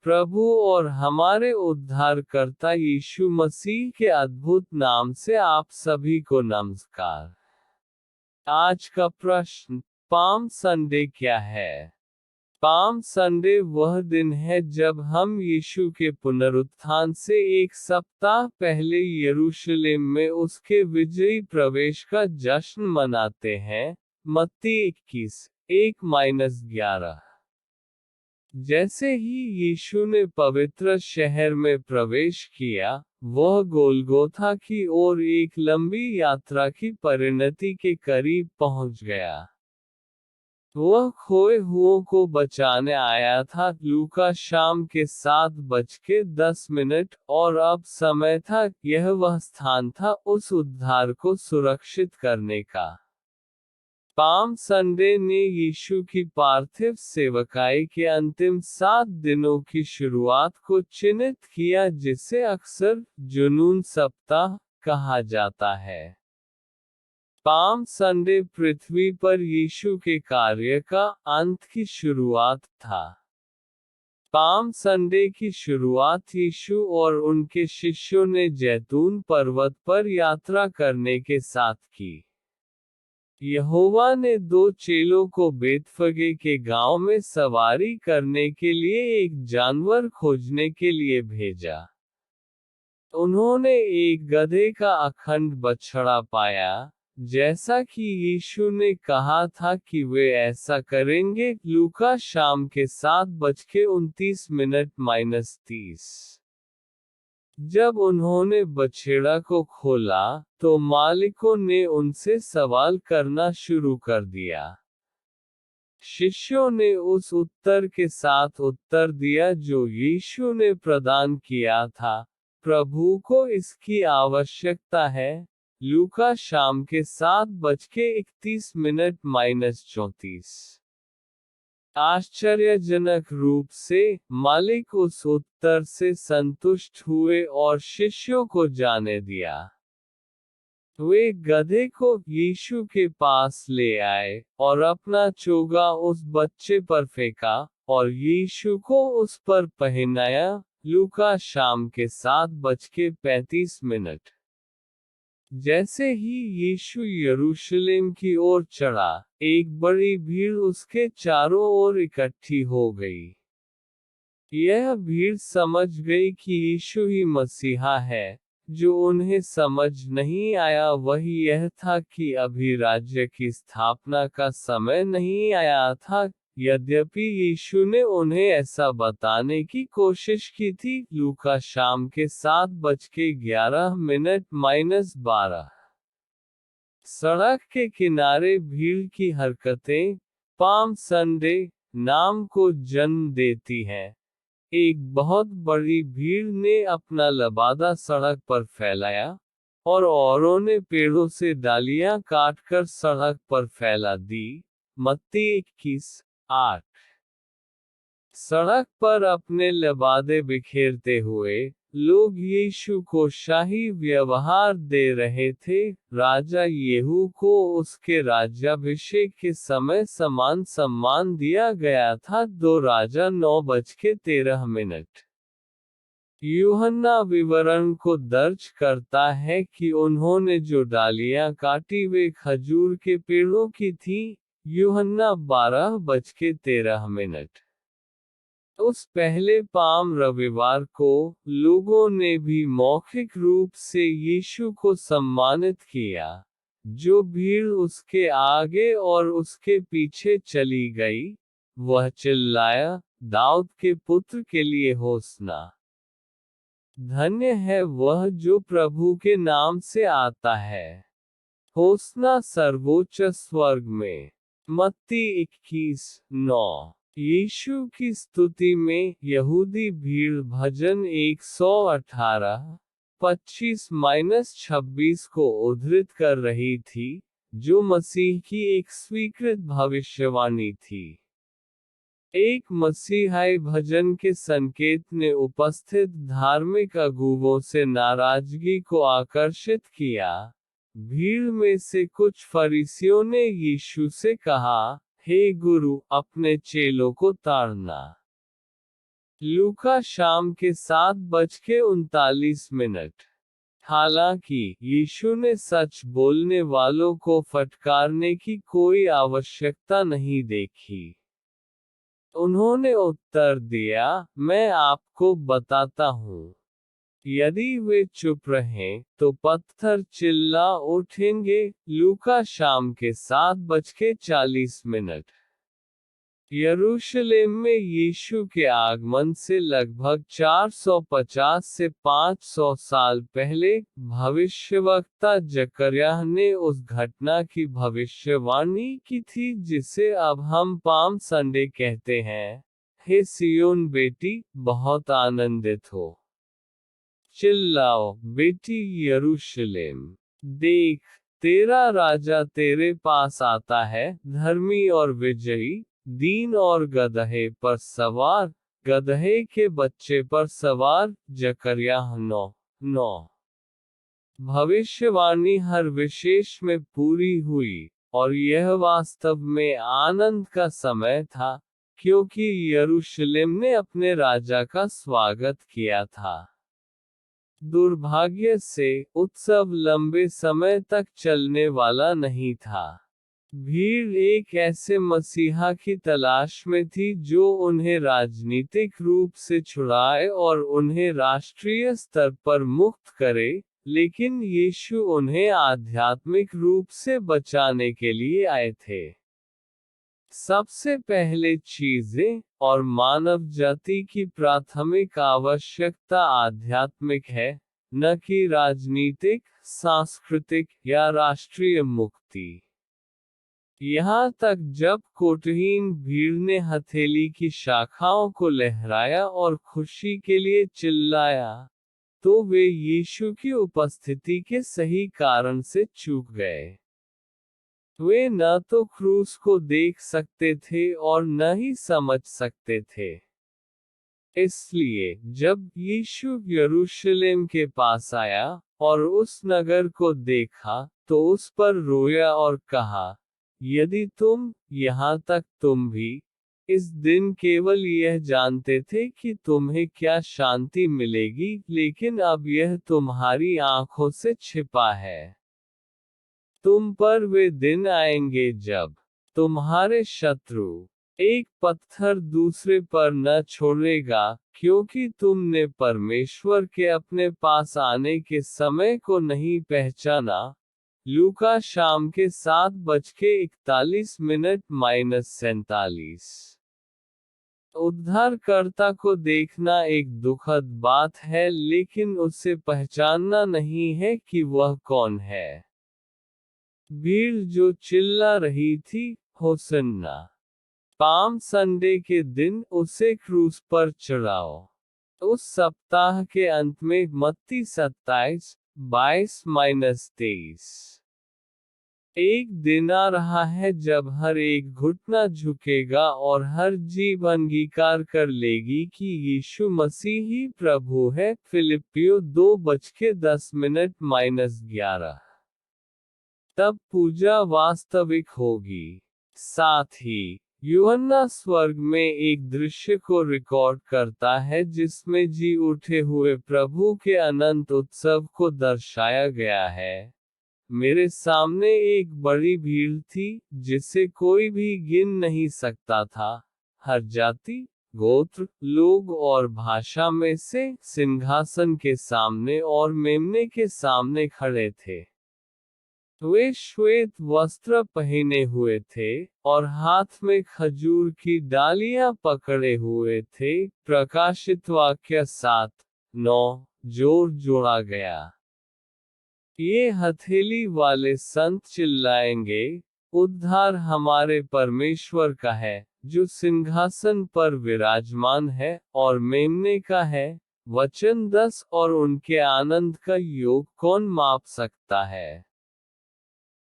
प्रभु और हमारे उद्धारकर्ता यीशु मसीह के अद्भुत नाम से आप सभी को नमस्कार। आज का प्रश्न, पाम संडे क्या है? पाम संडे वह दिन है जब हम यीशु के पुनरुत्थान से एक सप्ताह पहले यरूशलेम में उसके विजयी प्रवेश का जश्न मनाते हैं। मत्ती 21:1-11। जैसे ही यीशु ने पवित्र शहर में प्रवेश किया, वह गोलगोथा की ओर एक लंबी यात्रा की परिणति के करीब पहुंच गया। वह खोए हुओं को बचाने आया था। लूका शाम के 7:10, और अब समय था, यह वह स्थान था उस उद्धार को सुरक्षित करने का। पाम संडे ने यीशु की पार्थिव सेवकाई के अंतिम 7 दिनों की शुरुआत को चिन्हित किया, जिसे अक्सर जुनून सप्ताह कहा जाता है। पाम संडे पृथ्वी पर यीशु के कार्य का अंत की शुरुआत था। पाम संडे की शुरुआत यीशु और उनके शिष्यों ने जैतून पर्वत पर यात्रा करने के साथ की। यहोवा ने 2 चेलों को बेतफगे के गांव में सवारी करने के लिए एक जानवर खोजने के लिए भेजा। उन्होंने एक गधे का अखंड बछड़ा पाया, जैसा कि यीशु ने कहा था कि वे ऐसा करेंगे। लूका शाम के 7:29-30। जब उन्होंने बछड़ा को खोला, तो मालिकों ने उनसे सवाल करना शुरू कर दिया। शिष्यों ने उस उत्तर के साथ उत्तर दिया जो यीशु ने प्रदान किया था, प्रभु को इसकी आवश्यकता है। लूका शाम के 7:31-34। आश्चर्यजनक रूप से, मालिक उस उत्तर से संतुष्ट हुए और शिष्यों को जाने दिया। वे गधे को यीशु के पास ले आए, और अपना चोगा उस बच्चे पर फेंका, और यीशु को उस पर पहनाया। लूका शाम के 7:35। जैसे ही यीशु यरूशलेम की ओर चढ़ा, एक बड़ी भीड़ उसके चारों ओर इकट्ठी हो गई। यह भीड़ समझ गई कि यीशु ही मसीहा है। जो उन्हें समझ नहीं आया वह यह था कि अभी राज्य की स्थापना का समय नहीं आया था, यद्यपि यीशु ने उन्हें ऐसा बताने की कोशिश की थी। लूका शाम के 7:11-12। सड़क के किनारे भीड़ की हरकतें पाम संडे नाम को जन्म देती हैं। एक बहुत बड़ी भीड़ ने अपना लबादा सड़क पर फैलाया, और औरों ने पेड़ों से डालियां काटकर सड़क पर फैला दी। मत्ती 21:8। सड़क पर अपने लबादे बिखेरते हुए, लोग यीशु को शाही व्यवहार दे रहे थे। राजा येहू को उसके राज्याभिषेक के समय समान सम्मान दिया गया था। 2 राजा 9:13। यूहन्ना विवरण को दर्ज करता है कि उन्होंने जो डालियां काटी वे खजूर के पेड़ों की थीं। यूहन्ना 12:13। उस पहले पाम रविवार को, लोगों ने भी मौखिक रूप से यीशु को सम्मानित किया। जो भीड़ उसके आगे और उसके पीछे चली गई, वह चिल्लाया, दाऊद के पुत्र के लिए होसना। धन्य है वह जो प्रभु के नाम से आता है। होसना सर्वोच्च स्वर्ग में। मत्ती 21:9। यीशु की स्तुति में यहूदी भीड़ भजन 118:25-26 को उद्धृत कर रही थी, जो मसीह की एक स्वीकृत भविष्यवाणी थी। एक मसीहाई भजन के संकेत ने उपस्थित धार्मिक अगुवों से नाराजगी को आकर्षित किया। भीड़ में से कुछ फरीसियों ने यीशु से कहा, हे गुरु, अपने चेलों को ताड़ना। लूका शाम के 7:39। हालांकि यीशु ने सच बोलने वालों को फटकारने की कोई आवश्यकता नहीं देखी। उन्होंने उत्तर दिया, मैं आपको बताता हूँ, यदि वे चुप रहें, तो पत्थर चिल्ला उठेंगे। लूका शाम के 7:40। यरूशलेम में यीशु के आगमन से लगभग 450 से 500 साल पहले, भविष्यवक्ता जकर्याह ने उस घटना की भविष्यवाणी की थी जिसे अब हम पाम संडे कहते हैं। हे सियोन बेटी, बहुत आनंदित हो। चिल्लाओ, बेटी यरूशलेम। देख, तेरा राजा तेरे पास आता है, धर्मी और विजयी, दीन और गदहे पर सवार, गदहे के बच्चे पर सवार। जकर्याह 9:9। भविष्यवाणी हर विशेष में पूरी हुई, और यह वास्तव में आनंद का समय था, क्योंकि यरूशलेम ने अपने राजा का स्वागत किया था। दुर्भाग्य से, उत्सव लंबे समय तक चलने वाला नहीं था। भीड़ एक ऐसे मसीहा की तलाश में थी जो उन्हें राजनीतिक रूप से छुड़ाए और उन्हें राष्ट्रीय स्तर पर मुक्त करे, लेकिन यीशु उन्हें आध्यात्मिक रूप से बचाने के लिए आए थे। सबसे पहले चीजें और मानव जाति की प्राथमिक आवश्यकता आध्यात्मिक है, न कि राजनीतिक, सांस्कृतिक या राष्ट्रीय मुक्ति। यहाँ तक जब कोटहीन भीड़ ने हथेली की शाखाओं को लहराया और खुशी के लिए चिल्लाया, तो वे यीशु की उपस्थिति के सही कारण से चूक गए। वे न तो क्रूस को देख सकते थे और न ही समझ सकते थे। इसलिए जब यीशु यरूशलेम के पास आया और उस नगर को देखा, तो उस पर रोया और कहा, यदि तुम, यहाँ तक तुम भी, इस दिन केवल यह जानते थे कि तुम्हें क्या शांति मिलेगी, लेकिन अब यह तुम्हारी आंखों से छिपा है। तुम पर वे दिन आएंगे जब तुम्हारे शत्रु एक पत्थर दूसरे पर न छोड़ेगा, क्योंकि तुमने परमेश्वर के अपने पास आने के समय को नहीं पहचाना। लूका शाम के 7:41। उद्धारकर्ता को देखना एक दुखद बात है, लेकिन उसे पहचानना नहीं है कि वह कौन है। भीड़ जो चिल्ला रही थी, होसन्ना। पाम संडे के दिन उसे क्रूस पर चढ़ाओ। उस सप्ताह के अंत में मत्ती 27:22-23। एक दिन आ रहा है जब हर एक घुटना झुकेगा और हर जीभ अंगीकार कर लेगी कि यीशु मसीह ही प्रभु है। फिलिप्पियों 2:10-11। तब पूजा वास्तविक होगी। साथ ही, यूहन्ना स्वर्ग में एक दृश्य को रिकॉर्ड करता है जिसमें जी उठे हुए प्रभु के अनंत उत्सव को दर्शाया गया है। मेरे सामने एक बड़ी भीड़ थी, जिसे कोई भी गिन नहीं सकता था। हर जाति, गोत्र, लोग और भाषा में से सिंहासन के सामने और मेमने के सामने खड़े थे। वे श्वेत वस्त्र पहने हुए थे, और हाथ में खजूर की डालियां पकड़े हुए थे। प्रकाशित वाक्य 7:9 जोर जोड़ा गया। ये हथेली वाले संत चिल्लाएंगे, उद्धार हमारे परमेश्वर का है, जो सिंहासन पर विराजमान है, और मेमने का है। वचन 10 और उनके आनंद का योग कौन माप सकता है।